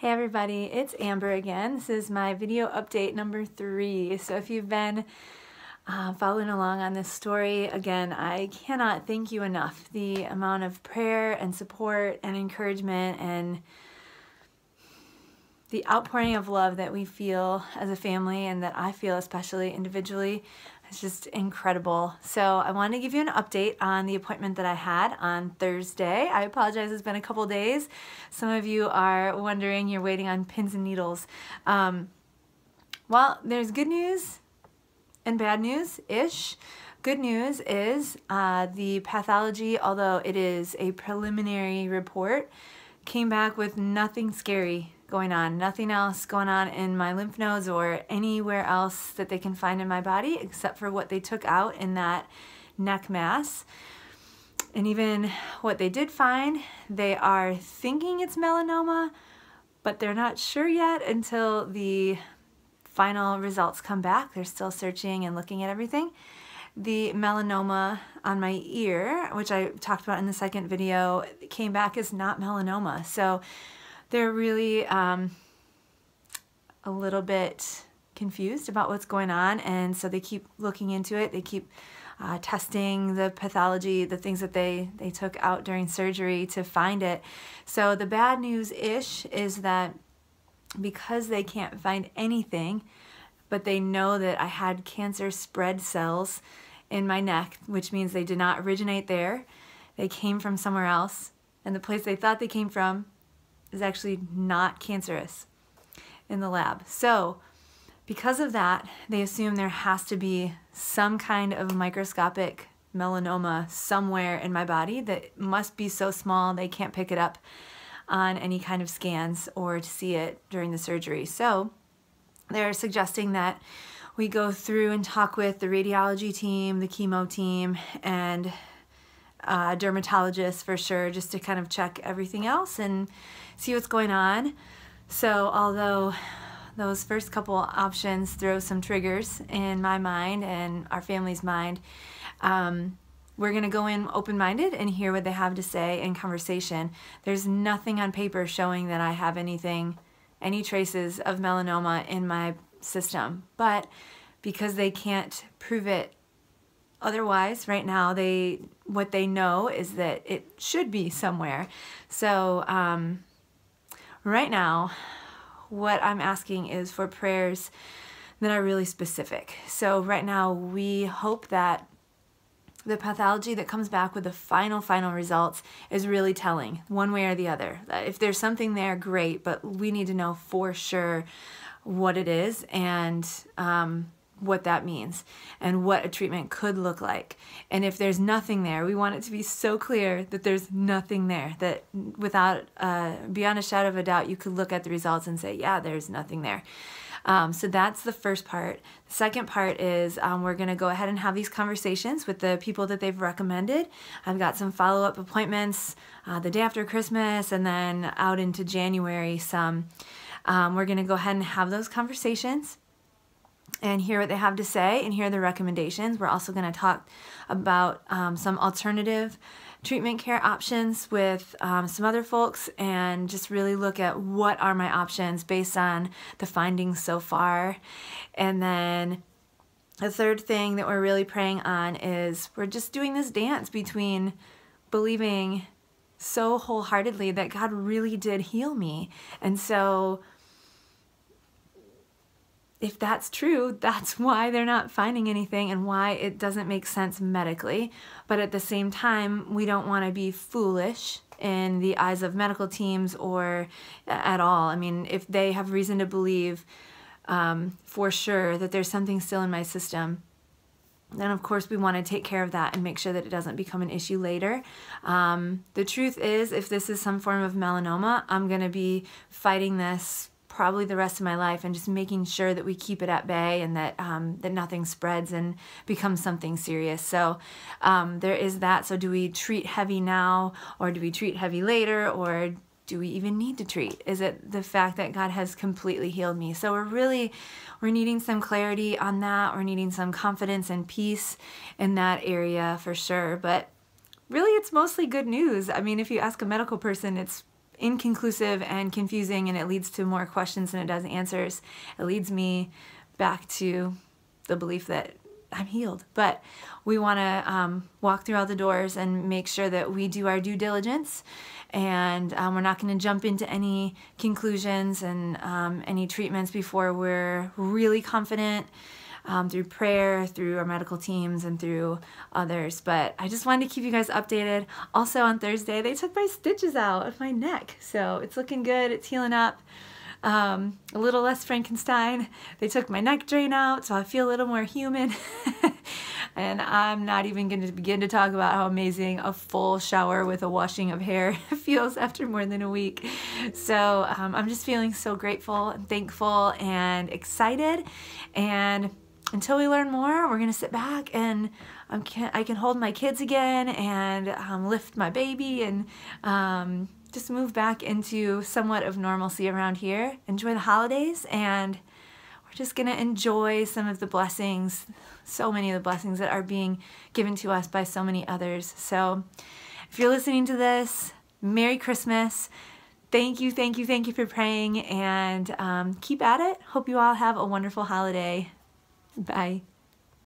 Hey everybody, it's Amber again. This is my video update number 3. So if you've been following along on this story, again, I cannot thank you enough. The amount of prayer and support and encouragement and the outpouring of love that we feel as a family and that I feel especially individually is just incredible. So I wanted to give you an update on the appointment that I had on Thursday. I apologize, it's been a couple days. Some of you are wondering, you're waiting on pins and needles. Well, there's good news and bad news-ish. Good news is the pathology, although it is a preliminary report, came back with nothing scary going on, nothing else going on in my lymph nodes or anywhere else that they can find in my body except for what they took out in that neck mass. And even what they did find, they are thinking it's melanoma, but they're not sure yet until the final results come back. They're still searching and looking at everything. The melanoma on my ear, which I talked about in the second video, came back as not melanoma. So they're really a little bit confused about what's going on, and so they keep looking into it. They keep testing the pathology, the things that they took out during surgery to find it. So the bad news-ish is that because they can't find anything, but they know that I had cancer spread cells in my neck, which means they did not originate there. They came from somewhere else, and the place they thought they came from is actually not cancerous in the lab. So because of that, they assume there has to be some kind of microscopic melanoma somewhere in my body that must be so small they can't pick it up on any kind of scans or to see it during the surgery. So they're suggesting that we go through and talk with the radiology team, the chemo team, and dermatologist for sure, just to kind of check everything else and see what's going on. So although those first couple options throw some triggers in my mind and our family's mind, we're going to go in open-minded and hear what they have to say in conversation. There's nothing on paper showing that I have any traces of melanoma in my system, but because they can't prove it otherwise right now, what they know is that it should be somewhere. So right now, what I'm asking is for prayers that are really specific. So right now, we hope that the pathology that comes back with the final results is really telling, one way or the other. If there's something there, great, but we need to know for sure what it is and what that means and what a treatment could look like. And if there's nothing there, we want it to be so clear that there's nothing there, that without, beyond a shadow of a doubt, you could look at the results and say, yeah, there's nothing there. So that's the first part. The second part is we're going to go ahead and have these conversations with the people that they've recommended. I've got some follow-up appointments the day after Christmas and then out into January some. We're going to go ahead and have those conversations and hear what they have to say and hear the recommendations. We're also going to talk about some alternative treatment care options with some other folks and just really look at what are my options based on the findings so far. And then the third thing that we're really praying on is we're just doing this dance between believing so wholeheartedly that God really did heal me. And so if that's true, that's why they're not finding anything and why it doesn't make sense medically. But at the same time, we don't want to be foolish in the eyes of medical teams or at all. I mean, if they have reason to believe for sure that there's something still in my system, then of course we want to take care of that and make sure that it doesn't become an issue later. The truth is, if this is some form of melanoma, I'm going to be fighting this probably the rest of my life and just making sure that we keep it at bay and that that nothing spreads and becomes something serious. So there is that. So do we treat heavy now, or do we treat heavy later, or do we even need to treat? Is it the fact that God has completely healed me? So we're needing some clarity on that. We're needing some confidence and peace in that area for sure. But really, it's mostly good news. I mean, if you ask a medical person, it's inconclusive and confusing, and it leads to more questions than it does answers. It leads me back to the belief that I'm healed. But we want to walk through all the doors and make sure that we do our due diligence, and we're not going to jump into any conclusions and any treatments before we're really confident, through prayer, through our medical teams, and through others. But I just wanted to keep you guys updated. Also on Thursday, they took my stitches out of my neck, so it's looking good. It's healing up. A little less Frankenstein. They took my neck drain out, so I feel a little more human. And I'm not even going to begin to talk about how amazing a full shower with a washing of hair feels after more than a week. So I'm just feeling so grateful and thankful and excited. And until we learn more, we're going to sit back and I can hold my kids again and lift my baby and just move back into somewhat of normalcy around here. Enjoy the holidays, and we're just going to enjoy some of the blessings, so many of the blessings that are being given to us by so many others. So if you're listening to this, Merry Christmas. Thank you for praying, and keep at it. Hope you all have a wonderful holiday. Bye.